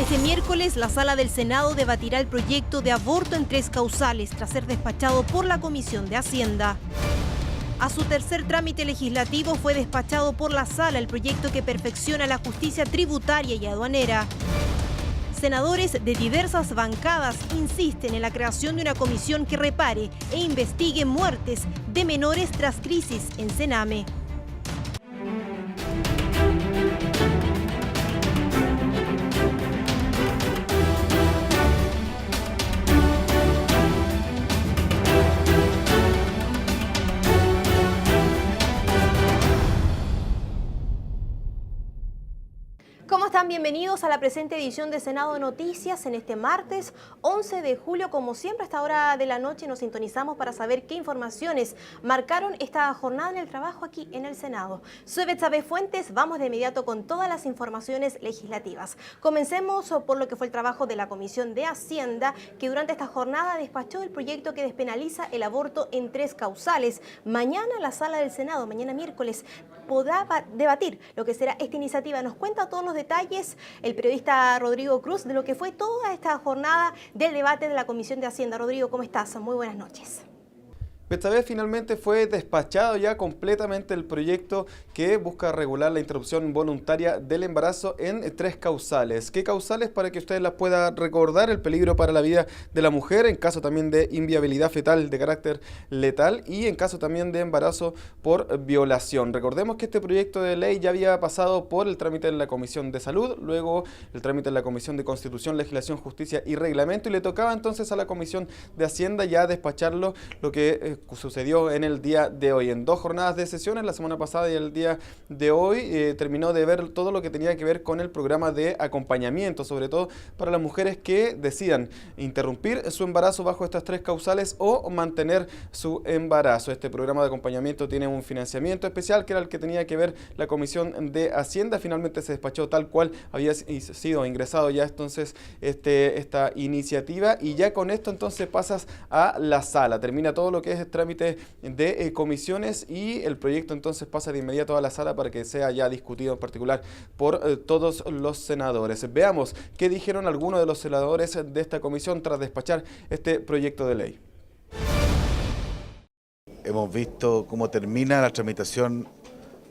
Este miércoles, la Sala del Senado debatirá el proyecto de aborto en 3 causales tras ser despachado por la Comisión de Hacienda. A su tercer trámite legislativo fue despachado por la Sala el proyecto que perfecciona la justicia tributaria y aduanera. Senadores de diversas bancadas insisten en la creación de una comisión que repare e investigue muertes de menores tras crisis en Sename. ¿Cómo están? Bienvenidos a la presente edición de Senado Noticias en este martes 11 de julio. Como siempre, a esta hora de la noche nos sintonizamos para saber qué informaciones marcaron esta jornada en el trabajo aquí en el Senado. Soy Betsabe Fuentes, vamos de inmediato con todas las informaciones legislativas. Comencemos por lo que fue el trabajo de la Comisión de Hacienda, que durante esta jornada despachó el proyecto que despenaliza el aborto en 3 causales. Mañana la Sala del Senado, mañana miércoles, podrá debatir lo que será esta iniciativa. Nos cuenta todos los detalles el periodista Rodrigo Cruz de lo que fue toda esta jornada del debate de la Comisión de Hacienda. Rodrigo, ¿cómo estás? Muy buenas noches. Esta vez finalmente fue despachado ya completamente el proyecto que busca regular la interrupción voluntaria del embarazo en 3 causales. ¿Qué causales? Para que ustedes las puedan recordar: el peligro para la vida de la mujer, en caso también de inviabilidad fetal de carácter letal y en caso también de embarazo por violación. Recordemos que este proyecto de ley ya había pasado por el trámite en la Comisión de Salud, luego el trámite en la Comisión de Constitución, Legislación, Justicia y Reglamento, y le tocaba entonces a la Comisión de Hacienda ya despacharlo, lo que sucedió en el día de hoy. En 2 jornadas de sesiones, la semana pasada y el día de hoy, terminó de ver todo lo que tenía que ver con el programa de acompañamiento, sobre todo para las mujeres que decidan interrumpir su embarazo bajo estas 3 causales o mantener su embarazo. Este programa de acompañamiento tiene un financiamiento especial que era el que tenía que ver la Comisión de Hacienda. Finalmente se despachó tal cual había sido ingresado ya entonces esta iniciativa, y ya con esto entonces pasas a la sala. Termina todo lo que es trámite de comisiones y el proyecto entonces pasa de inmediato a la sala para que sea ya discutido en particular por todos los senadores. Veamos qué dijeron algunos de los senadores de esta comisión tras despachar este proyecto de ley. Hemos visto cómo termina la tramitación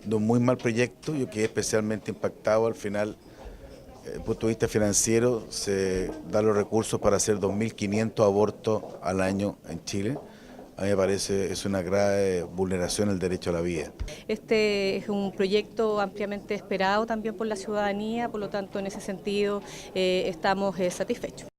de un muy mal proyecto. Yo quedé especialmente impactado al final. Desde el punto de vista financiero, se dan los recursos para hacer 2.500 abortos al año en Chile. A mí me parece es una grave vulneración del derecho a la vida. Este es un proyecto ampliamente esperado también por la ciudadanía, por lo tanto en ese sentido estamos satisfechos.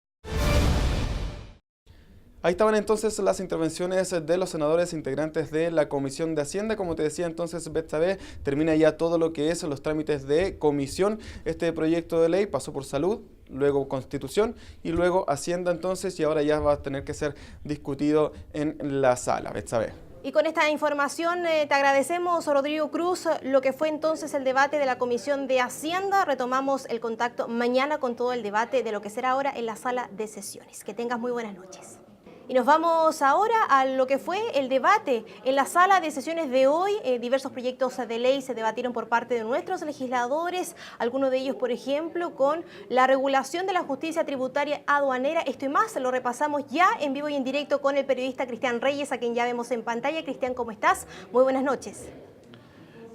Ahí estaban entonces las intervenciones de los senadores integrantes de la Comisión de Hacienda. Como te decía entonces, Betsabe, termina ya todo lo que es los trámites de comisión. Este proyecto de ley pasó por Salud, luego Constitución y luego Hacienda entonces, y ahora ya va a tener que ser discutido en la sala. Betsabe. Y con esta información te agradecemos, Rodrigo Cruz, lo que fue entonces el debate de la Comisión de Hacienda. Retomamos el contacto mañana con todo el debate de lo que será ahora en la sala de sesiones. Que tengas muy buenas noches. Y nos vamos ahora a lo que fue el debate en la sala de sesiones de hoy. Diversos proyectos de ley se debatieron por parte de nuestros legisladores, algunos de ellos, por ejemplo, con la regulación de la justicia tributaria aduanera. Esto y más lo repasamos ya en vivo y en directo con el periodista Cristian Reyes, a quien ya vemos en pantalla. Cristian, ¿cómo estás? Muy buenas noches.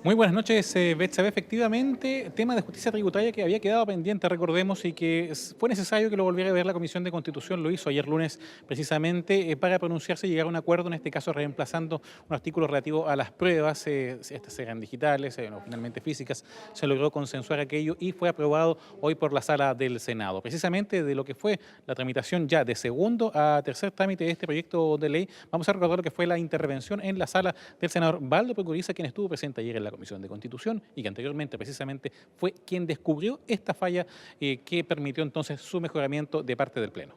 Muy buenas noches, Betsabe. Efectivamente, tema de justicia tributaria que había quedado pendiente, recordemos, y que fue necesario que lo volviera a ver la Comisión de Constitución. Lo hizo ayer lunes precisamente para pronunciarse y llegar a un acuerdo, en este caso reemplazando un artículo relativo a las pruebas. Estas eran digitales, finalmente físicas. Se logró consensuar aquello y fue aprobado hoy por la sala del Senado. Precisamente de lo que fue la tramitación ya de segundo a tercer trámite de este proyecto de ley, vamos a recordar lo que fue la intervención en la sala del senador Baldo Procuriza, quien estuvo presente ayer en la Comisión de Constitución y que anteriormente precisamente fue quien descubrió esta falla que permitió entonces su mejoramiento de parte del Pleno.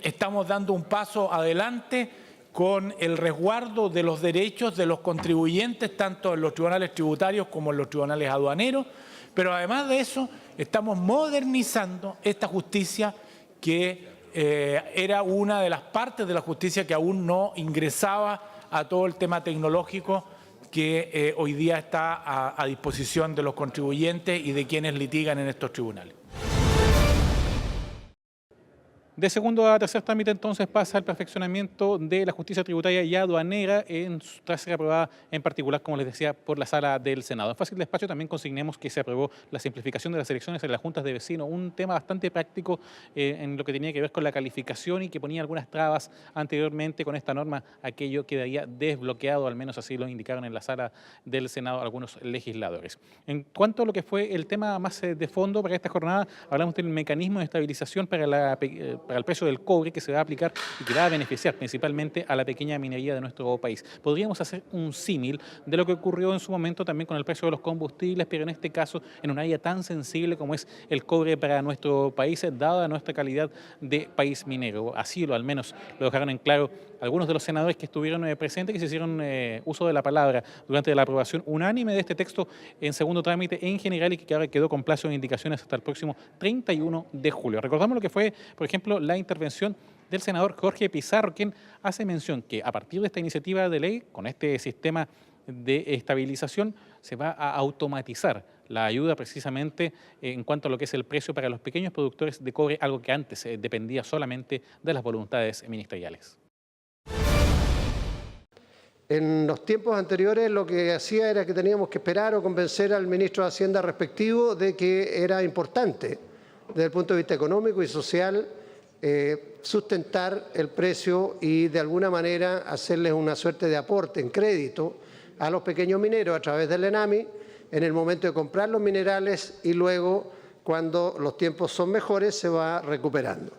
Estamos dando un paso adelante con el resguardo de los derechos de los contribuyentes, tanto en los tribunales tributarios como en los tribunales aduaneros, pero además de eso estamos modernizando esta justicia que era una de las partes de la justicia que aún no ingresaba a todo el tema tecnológico que hoy día está a disposición de los contribuyentes y de quienes litigan en estos tribunales. De segundo a tercer trámite entonces pasa el perfeccionamiento de la justicia tributaria y aduanera tras ser aprobada en particular, como les decía, por la sala del Senado. En fácil despacho también consignemos que se aprobó la simplificación de las elecciones en las juntas de vecinos, un tema bastante práctico en lo que tenía que ver con la calificación y que ponía algunas trabas anteriormente. Con esta norma aquello quedaría desbloqueado, al menos así lo indicaron en la sala del Senado algunos legisladores. En cuanto a lo que fue el tema más de fondo para esta jornada, hablamos del mecanismo de estabilización para el precio del cobre que se va a aplicar y que va a beneficiar principalmente a la pequeña minería de nuestro país. Podríamos hacer un símil de lo que ocurrió en su momento también con el precio de los combustibles, pero en este caso en un área tan sensible como es el cobre para nuestro país, dada nuestra calidad de país minero. Así al menos lo dejaron en claro algunos de los senadores que estuvieron presentes, que se hicieron uso de la palabra durante la aprobación unánime de este texto en segundo trámite en general y que ahora quedó con plazo de indicaciones hasta el próximo 31 de julio. Recordamos lo que fue, por ejemplo, la intervención del senador Jorge Pizarro, quien hace mención que a partir de esta iniciativa de ley, con este sistema de estabilización, se va a automatizar la ayuda precisamente en cuanto a lo que es el precio para los pequeños productores de cobre, algo que antes dependía solamente de las voluntades ministeriales. En los tiempos anteriores lo que hacía era que teníamos que esperar o convencer al ministro de Hacienda respectivo de que era importante desde el punto de vista económico y social sustentar el precio y de alguna manera hacerles una suerte de aporte en crédito a los pequeños mineros a través del ENAMI en el momento de comprar los minerales y luego cuando los tiempos son mejores se va recuperando.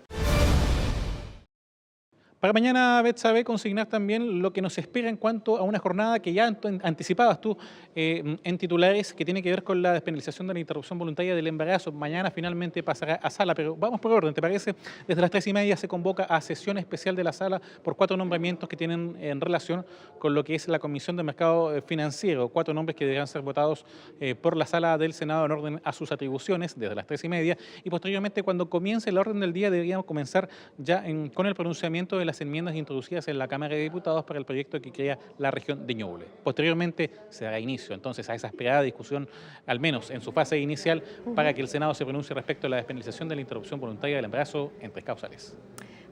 Para mañana, Betsabe, consignar también lo que nos espera en cuanto a una jornada que ya anticipabas tú en titulares, que tiene que ver con la despenalización de la interrupción voluntaria del embarazo. Mañana finalmente pasará a sala, pero vamos por orden, ¿te parece? Desde las 3:30 se convoca a sesión especial de la sala por 4 nombramientos que tienen en relación con lo que es la Comisión de Mercado Financiero. 4 nombres que deberán ser votados por la sala del Senado en orden a sus atribuciones desde las 3:30 y posteriormente, cuando comience el orden del día, deberíamos comenzar ya con el pronunciamiento de las enmiendas introducidas en la Cámara de Diputados para el proyecto que crea la región de Ñuble. Posteriormente se dará inicio entonces a esa esperada discusión, al menos en su fase inicial, para que el Senado se pronuncie respecto a la despenalización de la interrupción voluntaria del embarazo en 3 causales.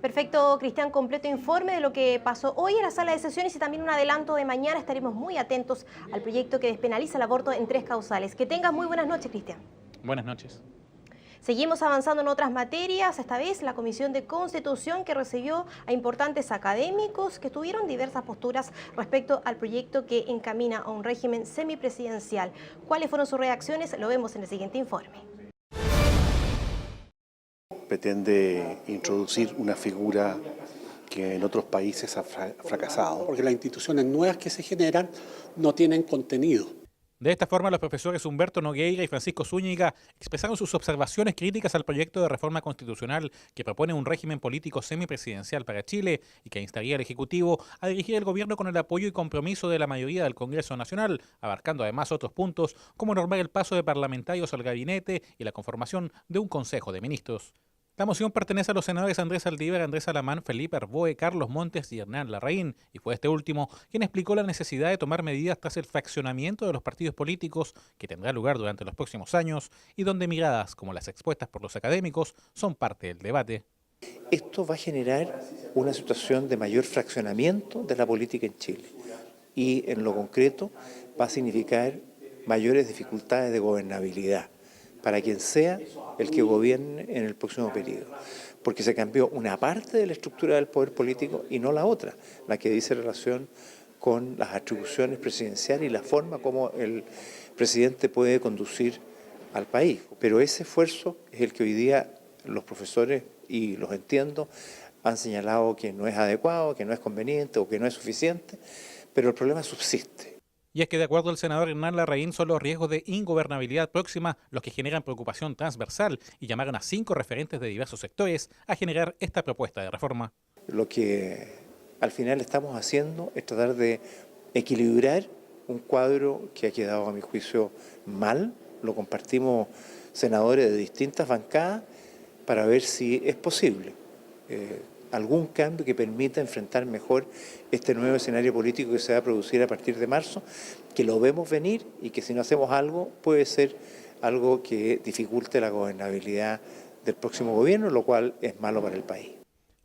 Perfecto, Cristian, completo informe de lo que pasó hoy en la sala de sesiones y también un adelanto de mañana. Estaremos muy atentos al proyecto que despenaliza el aborto en 3 causales. Que tengas muy buenas noches, Cristian. Buenas noches. Seguimos avanzando en otras materias, esta vez la Comisión de Constitución, que recibió a importantes académicos que tuvieron diversas posturas respecto al proyecto que encamina a un régimen semipresidencial. ¿Cuáles fueron sus reacciones? Lo vemos en el siguiente informe. Pretende introducir una figura que en otros países ha fracasado. Porque las instituciones nuevas que se generan no tienen contenido. De esta forma, los profesores Humberto Nogueira y Francisco Zúñiga expresaron sus observaciones críticas al proyecto de reforma constitucional que propone un régimen político semipresidencial para Chile y que instaría al Ejecutivo a dirigir el gobierno con el apoyo y compromiso de la mayoría del Congreso Nacional, abarcando además otros puntos como normar el paso de parlamentarios al gabinete y la conformación de un Consejo de Ministros. La moción pertenece a los senadores Andrés Saldívar, Andrés Alamán, Felipe Arboe, Carlos Montes y Hernán Larraín, y fue este último quien explicó la necesidad de tomar medidas tras el fraccionamiento de los partidos políticos que tendrá lugar durante los próximos años y donde miradas como las expuestas por los académicos son parte del debate. Esto va a generar una situación de mayor fraccionamiento de la política en Chile y en lo concreto va a significar mayores dificultades de gobernabilidad para quien sea el que gobierne en el próximo periodo, porque se cambió una parte de la estructura del poder político y no la otra, la que dice relación con las atribuciones presidenciales y la forma como el presidente puede conducir al país. Pero ese esfuerzo es el que hoy día los profesores, y los entiendo, han señalado que no es adecuado, que no es conveniente o que no es suficiente, pero el problema subsiste. Y es que de acuerdo al senador Hernán Larraín son los riesgos de ingobernabilidad próxima los que generan preocupación transversal y llamaron a 5 referentes de diversos sectores a generar esta propuesta de reforma. Lo que al final estamos haciendo es tratar de equilibrar un cuadro que ha quedado a mi juicio mal, lo compartimos senadores de distintas bancadas para ver si es posible algún cambio que permita enfrentar mejor este nuevo escenario político que se va a producir a partir de marzo, que lo vemos venir y que si no hacemos algo puede ser algo que dificulte la gobernabilidad del próximo gobierno, lo cual es malo para el país.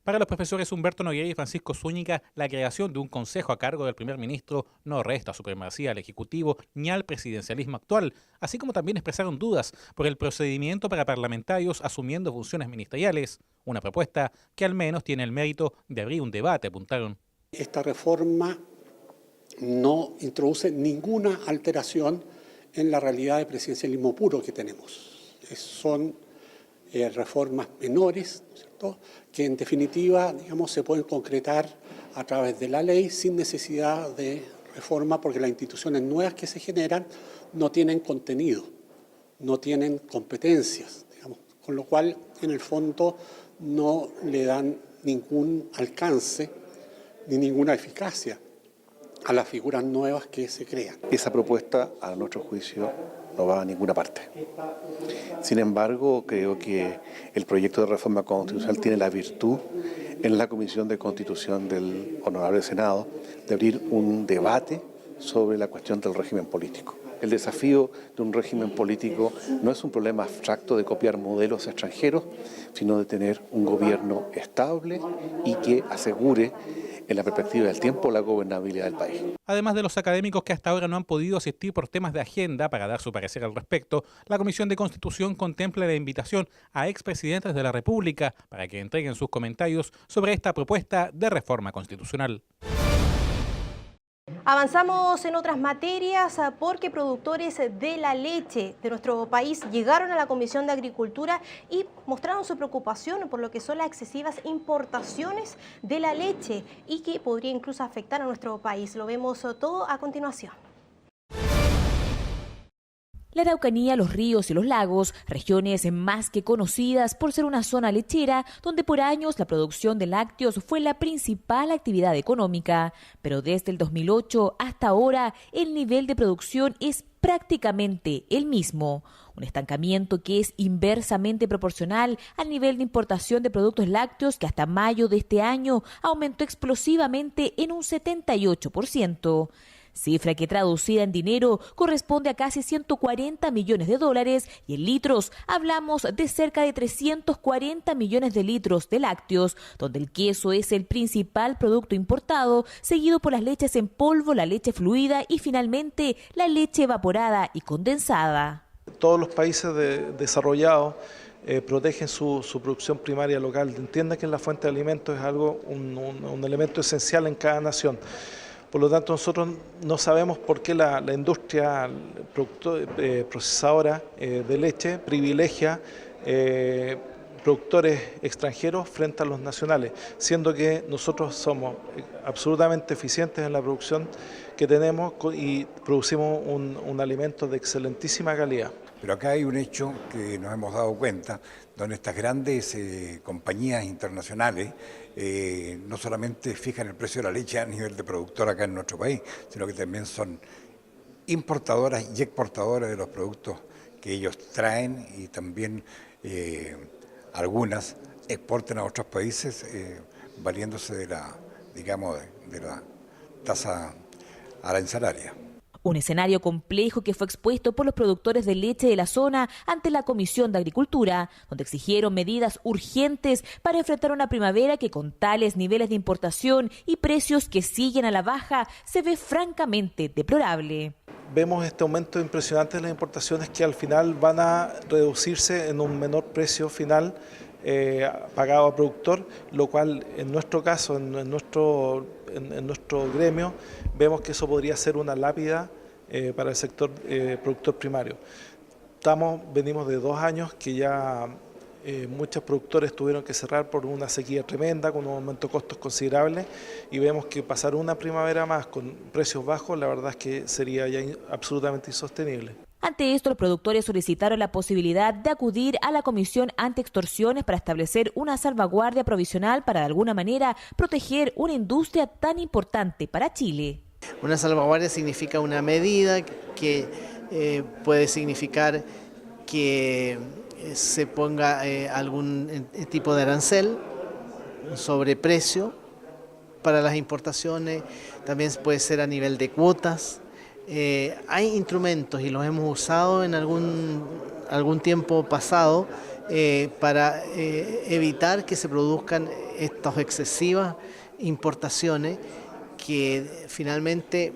Para los profesores Humberto Nogueira y Francisco Zúñiga, la creación de un consejo a cargo del primer ministro no resta supremacía al Ejecutivo ni al presidencialismo actual, así como también expresaron dudas por el procedimiento para parlamentarios asumiendo funciones ministeriales, una propuesta que al menos tiene el mérito de abrir un debate, apuntaron. Esta reforma no introduce ninguna alteración en la realidad de presidencialismo puro que tenemos. Son reformas menores, ¿cierto?, que en definitiva, digamos, se pueden concretar a través de la ley sin necesidad de reforma, porque las instituciones nuevas que se generan no tienen contenido, no tienen competencias, digamos, con lo cual en el fondo no le dan ningún alcance ni ninguna eficacia a las figuras nuevas que se crean. Esa propuesta, a nuestro juicio, no va a ninguna parte. Sin embargo, creo que el proyecto de reforma constitucional tiene la virtud en la Comisión de Constitución del Honorable Senado de abrir un debate sobre la cuestión del régimen político. El desafío de un régimen político no es un problema abstracto de copiar modelos extranjeros, sino de tener un gobierno estable y que asegure en la perspectiva del tiempo la gobernabilidad del país. Además de los académicos que hasta ahora no han podido asistir por temas de agenda para dar su parecer al respecto, la Comisión de Constitución contempla la invitación a expresidentes de la República para que entreguen sus comentarios sobre esta propuesta de reforma constitucional. Avanzamos en otras materias porque productores de la leche de nuestro país llegaron a la Comisión de Agricultura y mostraron su preocupación por lo que son las excesivas importaciones de la leche y que podría incluso afectar a nuestro país. Lo vemos todo a continuación. La Araucanía, los ríos y los lagos, regiones más que conocidas por ser una zona lechera donde por años la producción de lácteos fue la principal actividad económica, pero desde el 2008 hasta ahora el nivel de producción es prácticamente el mismo, un estancamiento que es inversamente proporcional al nivel de importación de productos lácteos que hasta mayo de este año aumentó explosivamente en un 78%. Cifra que traducida en dinero corresponde a casi 140 millones de dólares y en litros hablamos de cerca de 340 millones de litros de lácteos, donde el queso es el principal producto importado, seguido por las leches en polvo, la leche fluida y finalmente la leche evaporada y condensada. Todos los países desarrollados protegen su producción primaria local. Entiendan que la fuente de alimentos es algo, un elemento esencial en cada nación. Por lo tanto, nosotros no sabemos por qué la industria procesadora de leche privilegia productores extranjeros frente a los nacionales, siendo que nosotros somos absolutamente eficientes en la producción que tenemos y producimos un alimento de excelentísima calidad. Pero acá hay un hecho que nos hemos dado cuenta, donde estas grandes compañías internacionales no solamente fijan el precio de la leche a nivel de productor acá en nuestro país, sino que también son importadoras y exportadoras de los productos que ellos traen y también algunas exportan a otros países valiéndose de la, digamos, de la tasa arancelaria. Un escenario complejo que fue expuesto por los productores de leche de la zona ante la Comisión de Agricultura, donde exigieron medidas urgentes para enfrentar una primavera que con tales niveles de importación y precios que siguen a la baja se ve francamente deplorable. Vemos este aumento impresionante de las importaciones que al final van a reducirse en un menor precio final pagado a productor, lo cual en nuestro caso, en nuestro gremio, vemos que eso podría ser una lápida para el sector productor primario. Venimos de 2 años que ya muchos productores tuvieron que cerrar por una sequía tremenda, con un aumento de costos considerable, y vemos que pasar una primavera más con precios bajos, la verdad es que sería ya absolutamente insostenible. Ante esto, los productores solicitaron la posibilidad de acudir a la Comisión Antiextorsiones para establecer una salvaguardia provisional para de alguna manera proteger una industria tan importante para Chile. Una salvaguardia significa una medida que puede significar que se ponga algún tipo de arancel sobreprecio para las importaciones, también puede ser a nivel de cuotas. Hay instrumentos y los hemos usado en algún tiempo pasado para evitar que se produzcan estas excesivas importaciones que finalmente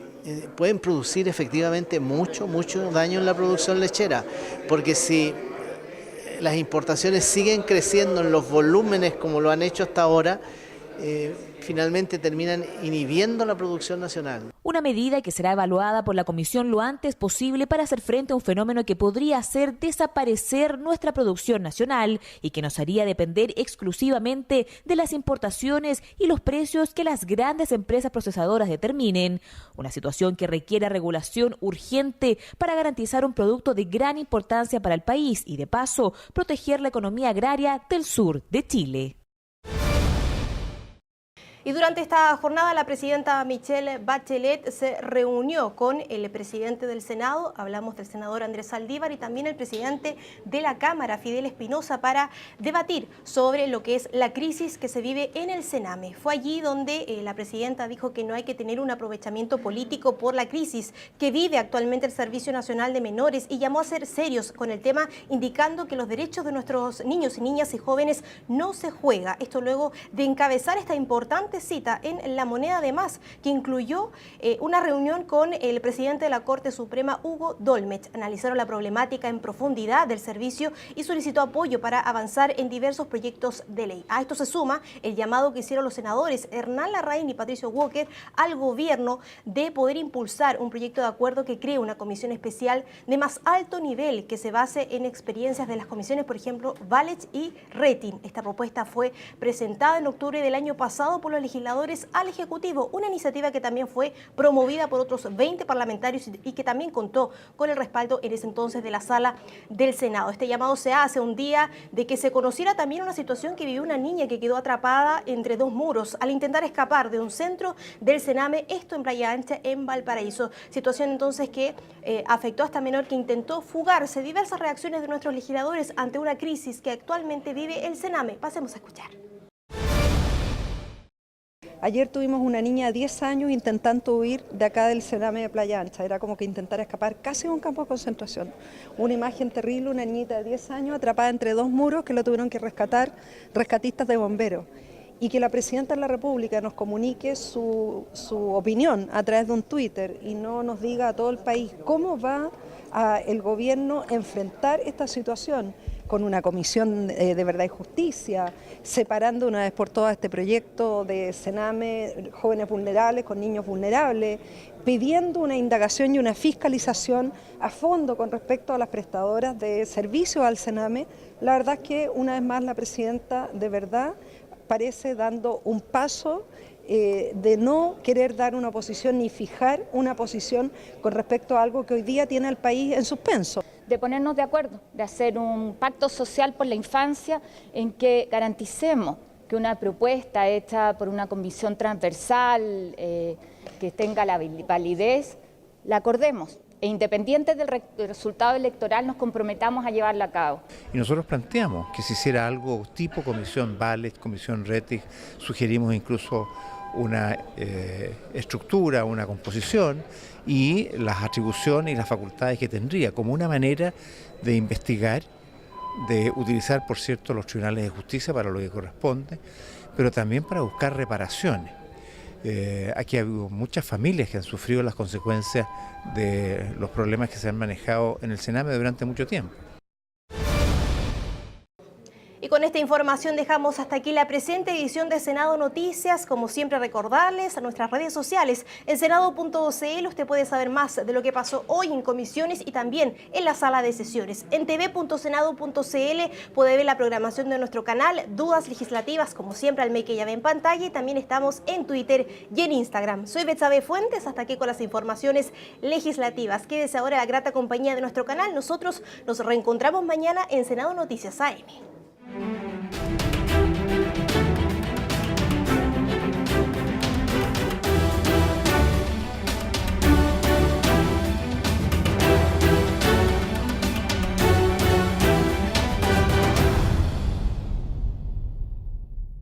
pueden producir efectivamente mucho daño en la producción lechera, porque si las importaciones siguen creciendo en los volúmenes como lo han hecho hasta ahora, finalmente terminan inhibiendo la producción nacional. Una medida que será evaluada por la Comisión lo antes posible para hacer frente a un fenómeno que podría hacer desaparecer nuestra producción nacional y que nos haría depender exclusivamente de las importaciones y los precios que las grandes empresas procesadoras determinen. Una situación que requiere regulación urgente para garantizar un producto de gran importancia para el país y, de paso, proteger la economía agraria del sur de Chile. Y durante esta jornada la presidenta Michelle Bachelet se reunió con el presidente del Senado, hablamos del senador Andrés Saldívar, y también el presidente de la Cámara, Fidel Espinosa, para debatir sobre lo que es la crisis que se vive en el Sename. Fue allí donde la presidenta dijo que no hay que tener un aprovechamiento político por la crisis que vive actualmente el Servicio Nacional de Menores y llamó a ser serios con el tema, indicando que los derechos de nuestros niños y niñas y jóvenes no se juega. Esto luego de encabezar esta importante cita en La Moneda, además, que incluyó una reunión con el presidente de la Corte Suprema, Hugo Dolmetsch. Analizaron la problemática en profundidad del servicio y solicitó apoyo para avanzar en diversos proyectos de ley. A esto se suma el llamado que hicieron los senadores Hernán Larraín y Patricio Walker al gobierno de poder impulsar un proyecto de acuerdo que cree una comisión especial de más alto nivel que se base en experiencias de las comisiones, por ejemplo, Valech y Retin. Esta propuesta fue presentada en octubre del año pasado por los legisladores al Ejecutivo, una iniciativa que también fue promovida por otros 20 parlamentarios y que también contó con el respaldo en ese entonces de la Sala del Senado. Este llamado se hace un día de que se conociera también una situación que vivió una niña que quedó atrapada entre dos muros al intentar escapar de un centro del Sename, esto en Playa Ancha, en Valparaíso. Situación entonces que afectó a esta menor que intentó fugarse. Diversas reacciones de nuestros legisladores ante una crisis que actualmente vive el Sename. Pasemos a escuchar. Ayer tuvimos una niña de 10 años intentando huir de acá del Sename de Playa Ancha. Era como que intentar escapar casi a un campo de concentración. Una imagen terrible, una niñita de 10 años atrapada entre dos muros que lo tuvieron que rescatar rescatistas de bomberos. Y que la Presidenta de la República nos comunique su opinión a través de un Twitter y no nos diga a todo el país cómo va el gobierno a enfrentar esta situación, con una comisión de verdad y justicia, separando una vez por todas este proyecto de Sename, jóvenes vulnerables con niños vulnerables, pidiendo una indagación y una fiscalización a fondo con respecto a las prestadoras de servicios al Sename. La verdad es que una vez más la Presidenta de verdad parece dando un paso de no querer dar una posición ni fijar una posición con respecto a algo que hoy día tiene al país en suspenso. De ponernos de acuerdo, de hacer un pacto social por la infancia en que garanticemos que una propuesta hecha por una comisión transversal que tenga la validez, la acordemos e independiente del resultado electoral nos comprometamos a llevarla a cabo. Y nosotros planteamos que se hiciera algo tipo comisión Valech, comisión Rettig, sugerimos incluso una estructura, una composición y las atribuciones y las facultades que tendría como una manera de investigar, de utilizar, por cierto, los tribunales de justicia para lo que corresponde, pero también para buscar reparaciones. Aquí ha habido muchas familias que han sufrido las consecuencias de los problemas que se han manejado en el Sename durante mucho tiempo. Y con esta información dejamos hasta aquí la presente edición de Senado Noticias. Como siempre, recordarles a nuestras redes sociales, en senado.cl usted puede saber más de lo que pasó hoy en comisiones y también en la sala de sesiones. En tv.senado.cl puede ver la programación de nuestro canal, Dudas Legislativas, como siempre al make ya ve en pantalla, y también estamos en Twitter y en Instagram. Soy Betsabe Fuentes, hasta aquí con las informaciones legislativas. Quédese ahora en la grata compañía de nuestro canal. Nosotros nos reencontramos mañana en Senado Noticias AM.